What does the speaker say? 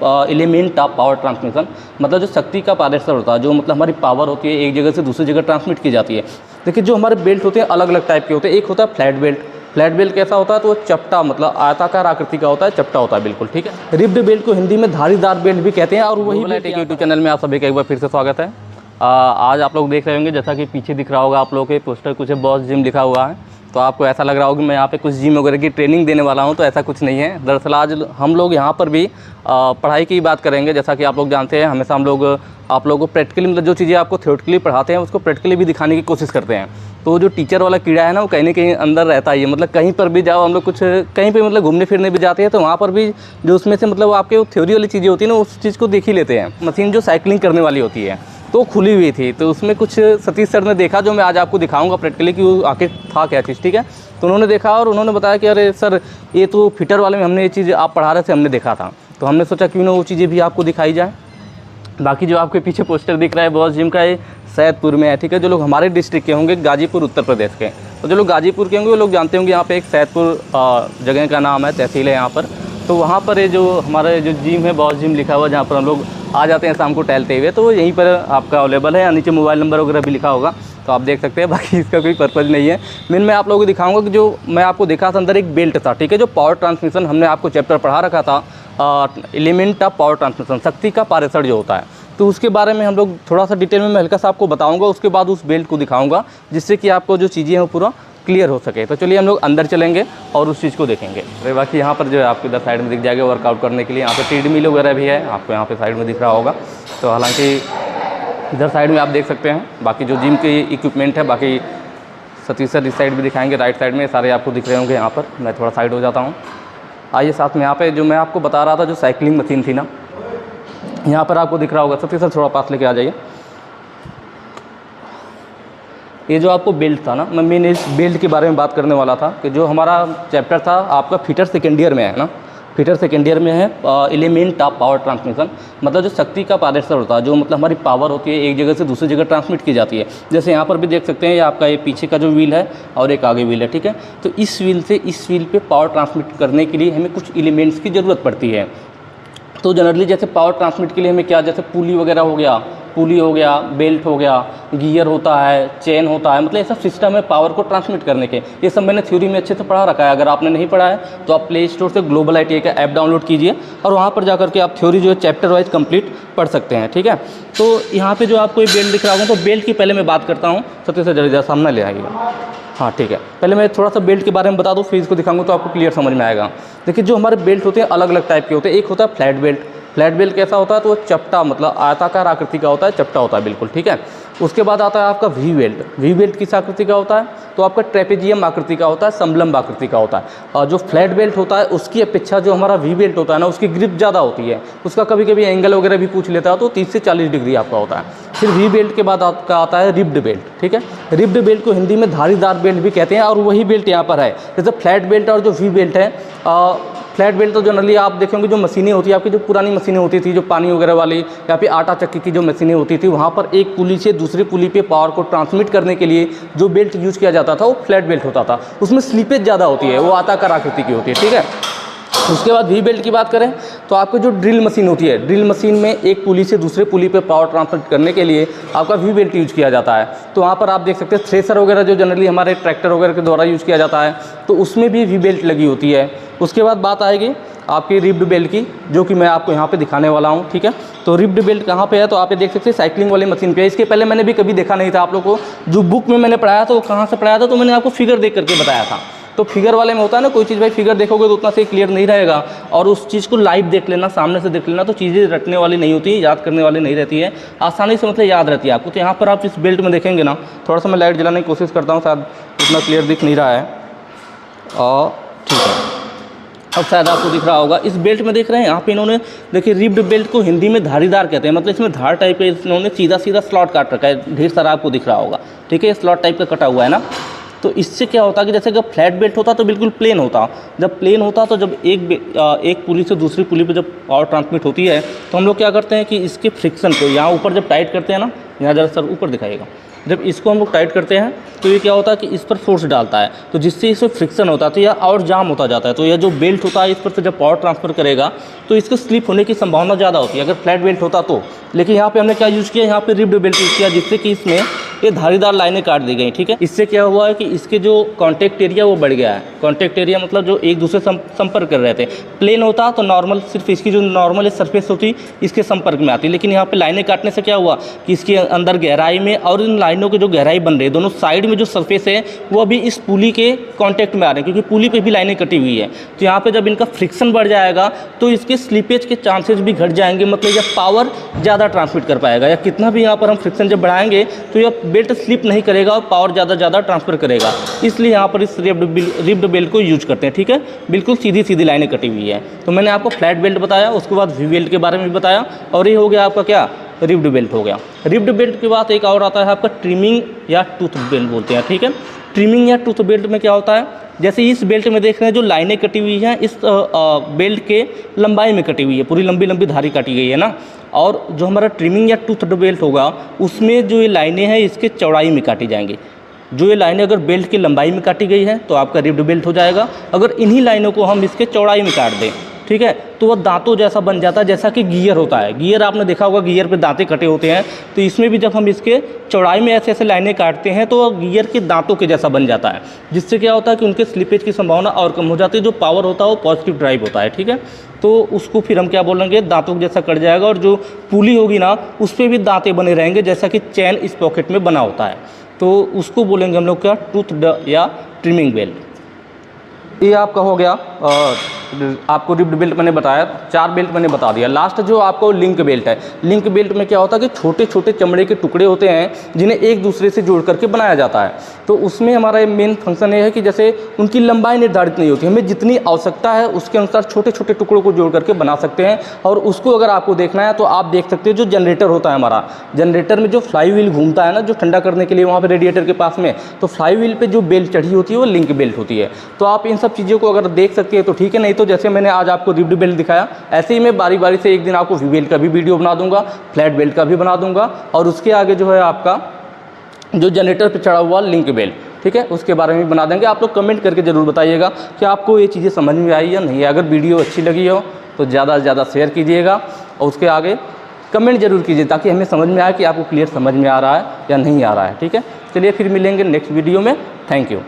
Element of power transmission, मतलब जो शक्ति का पारेषण होता है, जो मतलब हमारी पावर होती है एक जगह से दूसरी जगह ट्रांसमिट की जाती है। देखिए जो हमारे बेल्ट होते हैं अलग अलग टाइप के होते हैं। एक होता है फ्लैट बेल्ट। फ्लैट बेल्ट कैसा होता है, तो वो चपटा मतलब आयताकार आकृति का होता है, चपटा होता है बिल्कुल, ठीक है। रिब्ड बेल्ट को हिंदी में धारीदार बेल्ट भी कहते हैं। और वही बेल्ट यूट्यूब चैनल में आप सभी का एक बार फिर से स्वागत है। आज आप लोग देख रहे होंगे, जैसा कि पीछे दिख रहा होगा आप लोगों के पोस्टर, कुछ बॉस जिम लिखा हुआ है, तो आपको ऐसा लग रहा होगा कि मैं यहाँ पे कुछ जिम वगैरह की ट्रेनिंग देने वाला हूँ, तो ऐसा कुछ नहीं है। दरअसल आज हम लोग यहाँ पर भी पढ़ाई की बात करेंगे। जैसा कि आप लोग जानते हैं, हमेशा हम लोग आप लोगों को प्रैक्टिकली मतलब जो चीज़ें आपको थ्योरेटिकली पढ़ाते हैं उसको प्रैक्टिकली भी दिखाने की कोशिश करते हैं। तो जो टीचर वाला कीड़ा है ना, वो कहीं ना कहीं अंदर रहता ही है। मतलब कहीं पर भी जाओ, हम लोग कुछ कहीं पे मतलब घूमने फिरने भी जाते हैं, तो वहाँ पर भी जो उसमें से मतलब आपके थ्योरी वाली चीज़ें होती है ना, उस चीज़ को देख ही लेते हैं। मशीन जो साइकिलिंग करने वाली होती है तो खुली हुई थी, तो उसमें कुछ सतीश सर ने देखा, जो मैं आज आपको दिखाऊंगा प्रैक्टिकली कि वो आखिर था क्या चीज़, ठीक है। तो उन्होंने देखा और उन्होंने बताया कि अरे सर, ये तो फिटर वाले में हमने ये चीज़ आप पढ़ा रहे थे, हमने देखा था, तो हमने सोचा क्यों ना वो चीज़ें भी आपको दिखाई जाए। बाकी जो आपके पीछे पोस्टर दिख रहा है बॉस जिम का, ये सैदपुर में है, ठीक है। जो लोग हमारे डिस्ट्रिक्ट के होंगे, गाजीपुर उत्तर प्रदेश के, तो जो लोग गाजीपुर के होंगे वो लोग जानते होंगे यहाँ पे एक सैदपुर जगह का नाम है, तहसील है यहाँ पर। तो वहाँ पर ये जो हमारा जो जिम है बॉस जिम लिखा हुआ, जहाँ पर हम लोग आ जाते हैं शाम को टहलते हुए, तो यहीं पर आपका अवेलेबल है। नीचे मोबाइल नंबर वगैरह भी लिखा होगा, तो आप देख सकते हैं। बाकी इसका कोई पर्पज़ नहीं है। मैं आप लोगों को दिखाऊंगा कि जो मैं आपको दिखा था अंदर एक बेल्ट था, ठीक है। जो पावर ट्रांसमिशन हमने आपको चैप्टर पढ़ा रखा था, एलिमेंट ऑफ पावर ट्रांसमिशन, शक्ति का पारेषण जो होता है, तो उसके बारे में हम लोग थोड़ा सा डिटेल में मैं हल्का सा आपको बताऊंगा। उसके बाद उस बेल्ट को दिखाऊंगा, जिससे कि आपको जो चीज़ें हैं वो पूरा क्लियर हो सके। तो चलिए हम लोग अंदर चलेंगे और उस चीज़ को देखेंगे। अरे बाकी यहाँ पर जो है आपको इधर साइड में दिख जाएगा वर्कआउट करने के लिए। यहाँ पे ट्रेडमिल वगैरह भी है, आपको यहाँ पे साइड में दिख रहा होगा। तो हालांकि इधर साइड में आप देख सकते हैं बाकी जो जिम के इक्विपमेंट है। बाकी सतीश सर इस साइड भी दिखाएंगे, राइट साइड में सारे आपको दिख रहे होंगे। यहाँ पर मैं थोड़ा साइड हो जाता हूँ। आइए साथ में यहाँ पे जो मैं आपको बता रहा था, जो साइकिलिंग मशीन थी ना, यहाँ पर आपको दिख रहा होगा। सतीश सर थोड़ा पास लेके आ जाइए। ये जो आपको बेल्ट था ना, मैं मेन इस बेल्ट के बारे में बात करने वाला था कि जो हमारा चैप्टर था आपका फिटर सेकेंड ईयर में है ना, फिटर सेकेंड ईयर में है एलिमेंट ऑफ पावर ट्रांसमिशन, मतलब जो शक्ति का पारेषण होता है, जो मतलब हमारी पावर होती है एक जगह से दूसरी जगह ट्रांसमिट की जाती है। जैसे यहाँ पर भी देख सकते हैं, ये आपका ये पीछे का जो व्हील है और एक आगे व्हील है, ठीक है। तो इस व्हील से इस व्हील पे पावर ट्रांसमिट करने के लिए हमें कुछ एलिमेंट्स की ज़रूरत पड़ती है। तो जनरली जैसे पावर ट्रांसमिट के लिए हमें क्या, जैसे पुली वगैरह हो गया, पुली हो गया, बेल्ट हो गया, गियर होता है, चेन होता है, मतलब ये सब सिस्टम है पावर को ट्रांसमिट करने के। ये सब मैंने थ्योरी में अच्छे से पढ़ा रखा है। अगर आपने नहीं पढ़ा है तो आप प्ले स्टोर से ग्लोबल ITI का ऐप डाउनलोड कीजिए और वहाँ पर जाकर के आप थ्योरी जो है चैप्टर वाइज कंप्लीट पढ़ सकते हैं, ठीक है। तो यहाँ पर जो आपको ये बेल्ट दिख रहा होगा, तो बेल्ट की पहले मैं बात करता हूँ। सत्य से जल्दी सामने ले आइएगा। हाँ ठीक है, पहले मैं थोड़ा सा बेल्ट के बारे में बता दूँ, फिर इसको दिखाऊंगा तो आपको क्लियर समझ में आएगा। देखिए जो हमारे बेल्ट होते हैं अलग अलग टाइप के होते हैं। एक होता है फ्लैट बेल्ट। फ्लैट बेल्ट कैसा होता है, तो वो चपटा मतलब आयताकार आकृति का होता है, चपटा होता है बिल्कुल, ठीक है। उसके बाद आता है आपका वी बेल्ट। वी बेल्ट किस आकृति का होता है, तो आपका ट्रेपेजियम आकृति का होता है, समलंब आकृति का होता है। और जो फ्लैट बेल्ट होता है उसकी अपेक्षा जो हमारा वी बेल्ट होता है ना, उसकी ग्रिप ज़्यादा होती है। उसका कभी कभी एंगल वगैरह भी पूछ लेता है, तो 30 से 40 डिग्री आपका होता है। फिर वी बेल्ट के बाद आपका आता है रिब्ड बेल्ट, ठीक है। रिब्ड बेल्ट को हिंदी में धारीदार बेल्ट भी कहते हैं। और वही बेल्ट यहाँ पर है। जैसे फ्लैट बेल्ट और जो वी बेल्ट है, फ्लैट बेल्ट तो जनरली आप देखेंगे जो मशीनें होती है आपकी, जो पुरानी मशीनें होती थी, जो पानी वगैरह वाली या फिर आटा चक्की की जो मशीनें होती थी, वहाँ पर एक पुली से दूसरी पुली पे पावर को ट्रांसमिट करने के लिए जो बेल्ट यूज़ किया जाता था वो फ्लैट बेल्ट होता था। उसमें स्लीपेज ज़्यादा होती है, वो आयताकार आकृति की होती है, ठीक है। उसके बाद वी बेल्ट की बात करें तो आपको जो ड्रिल मशीन होती है, ड्रिल मशीन में एक पुली से दूसरे पुली पे पावर ट्रांसफर करने के लिए आपका वी बेल्ट यूज़ किया जाता है। तो वहाँ पर आप देख सकते हैं थ्रेसर वगैरह जो जनरली हमारे ट्रैक्टर वगैरह के द्वारा यूज़ किया जाता है, तो उसमें भी वी बेल्ट लगी होती है। उसके बाद बात आएगी आपकी रिब्ड बेल्ट की, जो कि मैं आपको यहाँ पे दिखाने वाला हूँ, ठीक है। तो रिब्ड बेल्ट कहाँ पे है, तो आप ये देख सकते हैं साइकिलिंग वाली मशीन पे है। इसके पहले मैंने भी कभी देखा नहीं था। आप लोग को जो बुक में मैंने पढ़ाया था वो कहाँ से पढ़ाया था, तो मैंने आपको फिगर देख करके बताया था। तो फिगर वाले में होता है ना, कोई चीज़ भाई फिगर देखोगे तो उतना से क्लियर नहीं रहेगा, और उस चीज़ को लाइव देख लेना, सामने से देख लेना, तो चीज़ें रटने वाली नहीं होती, याद करने वाली नहीं रहती है, आसानी से मतलब याद रहती है आपको। तो यहाँ पर आप इस बेल्ट में देखेंगे ना, थोड़ा सा मैं लाइट जलाने की कोशिश करता हूँ, शायद उतना क्लियर दिख नहीं रहा है, और ठीक है अब शायद आपको दिख रहा होगा। इस बेल्ट में देख रहे हैं यहाँ पे इन्होंने देखिए रिब्ड बेल्ट को हिंदी में धारीदार कहते हैं, मतलब इसमें धार टाइप का इन्होंने सीधा सीधा स्लॉट काट रखा है, ढेर सारा आपको दिख रहा होगा, ठीक है। स्लॉट टाइप का कटा हुआ है ना। तो इससे क्या होता है कि जैसे जब फ्लैट बेल्ट होता तो बिल्कुल प्लेन होता, जब प्लेन होता तो जब एक पुली से दूसरी पुली पे जब पावर ट्रांसमिट होती है, तो हम लोग क्या करते हैं कि इसके फ्रिक्शन को यहाँ ऊपर जब टाइट करते हैं ना, यहाँ ज़रा सर ऊपर दिखाइएगा, जब इसको हम लोग टाइट करते हैं तो ये क्या होता है कि इस पर फोर्स डालता है, तो जिससे इसमें फ्रिक्शन होता है तो यह और जाम होता जाता है। तो यह जो बेल्ट होता है इस पर से जब पावर ट्रांसफ़र करेगा तो इसको स्लिप होने की संभावना ज़्यादा होती है अगर फ्लैट बेल्ट होता तो। लेकिन यहाँ पे हमने क्या यूज़ किया, यहाँ पे रिब्ड बेल्ट यूज़ किया, जिससे कि इसमें ये धारीदार लाइनें काट दी गई। ठीक है, इससे क्या हुआ है कि इसके जो कॉन्टैक्ट एरिया वो बढ़ गया है। कॉन्टैक्ट एरिया मतलब जो एक दूसरे संपर्क कर रहे थे। प्लेन होता तो नॉर्मल सिर्फ इसकी जो नॉर्मल सरफेस होती इसके संपर्क में आती, लेकिन यहाँ पे लाइनें काटने से क्या हुआ कि इसके अंदर गहराई में और इन लाइनों की जो गहराई बन रही है दोनों साइड में जो सरफेस है वो अभी इस पुली के कॉन्टैक्ट में आ रहे हैं, क्योंकि पुली पे भी लाइनें कटी हुई है। तो यहाँ पे जब इनका फ्रिक्शन बढ़ जाएगा तो इसके स्लीपेज के चांसेस भी घट जाएंगे, मतलब यह पावर ज़्यादा ट्रांसमिट कर पाएगा। या कितना भी यहाँ पर हम फ्रिक्शन जब बढ़ाएंगे तो यह बेल्ट स्लिप नहीं करेगा और पावर ज़्यादा ट्रांसफर करेगा। इसलिए यहाँ पर इस रिब्ड बेल्ट को यूज करते हैं। ठीक है, बिल्कुल सीधी सीधी लाइनें कटी हुई है। तो मैंने आपको फ्लैट बेल्ट बताया, उसके बाद वी बेल्ट के बारे में भी बताया, और ये हो गया आपका क्या, रिब्ड बेल्ट हो गया। रिब्ड बेल्ट के बाद एक और आता है आपका ट्रिमिंग या टूथ बेल्ट बोलते हैं। ठीक है, ट्रिमिंग या टूथ बेल्ट में क्या होता है, जैसे इस बेल्ट में देख रहे हैं जो लाइनें कटी हुई हैं इस बेल्ट के लंबाई में कटी हुई है, पूरी लंबी लंबी धारी काटी गई है ना। और जो हमारा ट्रिमिंग या टूथ बेल्ट होगा उसमें जो ये लाइनें हैं इसके चौड़ाई में काटी जाएंगी। जो ये लाइनें अगर बेल्ट की लंबाई में काटी गई है तो आपका रिब्ड बेल्ट हो जाएगा। अगर इन्हीं लाइनों को हम इसके चौड़ाई में काट दें, ठीक है, तो वह दांतों जैसा बन जाता है, जैसा कि गियर होता है। गियर आपने देखा होगा, गियर पे दांतें कटे होते हैं, तो इसमें भी जब हम इसके चौड़ाई में ऐसे ऐसे लाइनें काटते हैं तो वह गियर के दांतों के जैसा बन जाता है, जिससे क्या होता है कि उनके स्लिपेज की संभावना और कम हो जाती है। जो पावर होता है वो पॉजिटिव ड्राइव होता है। ठीक है, तो उसको फिर हम क्या बोलेंगे, दांतों के जैसा कट जाएगा, और जो पुली होगी ना उस पर भी दांतें बने रहेंगे, जैसा कि चैन इस पॉकेट में बना होता है। तो उसको बोलेंगे हम लोग क्या, टूथ या ट्रिमिंग बेल्ट। ये आपका हो गया। आपको रिब्ड बेल्ट मैंने बताया, 4 बेल्ट मैंने बता दिया। लास्ट जो आपको लिंक बेल्ट है, लिंक बेल्ट में क्या होता है कि छोटे छोटे चमड़े के टुकड़े होते हैं जिन्हें एक दूसरे से जोड़ करके बनाया जाता है। तो उसमें हमारा मेन फंक्शन ये है कि जैसे उनकी लंबाई निर्धारित नहीं होती, हमें जितनी आवश्यकता है उसके अनुसार छोटे छोटे टुकड़ों को जोड़ करके बना सकते हैं। और उसको अगर आपको देखना है तो आप देख सकते हो, जो जनरेटर होता है हमारा, जनरेटर में जो फ्लाई व्हील घूमता है ना, जो ठंडा करने के लिए वहाँ पर रेडिएटर के पास में, तो फ्लाई व्हील पर जो बेल्ट चढ़ी होती है वो लिंक बेल्ट होती है। तो आप इन सब चीज़ों को अगर देख सकते हैं तो ठीक है, नहीं तो जैसे मैंने आज आपको रिब्ड बेल्ट दिखाया ऐसे ही मैं बारी बारी से एक दिन आपको वी बेल्ट का भी वीडियो बना दूंगा, फ्लैट बेल्ट का भी बना दूंगा, और उसके आगे जो है आपका जो जनरेटर पे चढ़ा हुआ लिंक बेल्ट, ठीक है, उसके बारे में भी बना देंगे। आप लोग कमेंट करके ज़रूर बताइएगा कि आपको ये चीज़ें समझ में आई या नहीं। अगर वीडियो अच्छी लगी हो तो ज़्यादा से ज़्यादा शेयर कीजिएगा और उसके आगे कमेंट जरूर कीजिए, ताकि हमें समझ में आए कि आपको क्लियर समझ में आ रहा है या नहीं आ रहा है। ठीक है, चलिए फिर मिलेंगे नेक्स्ट वीडियो में। Thank you.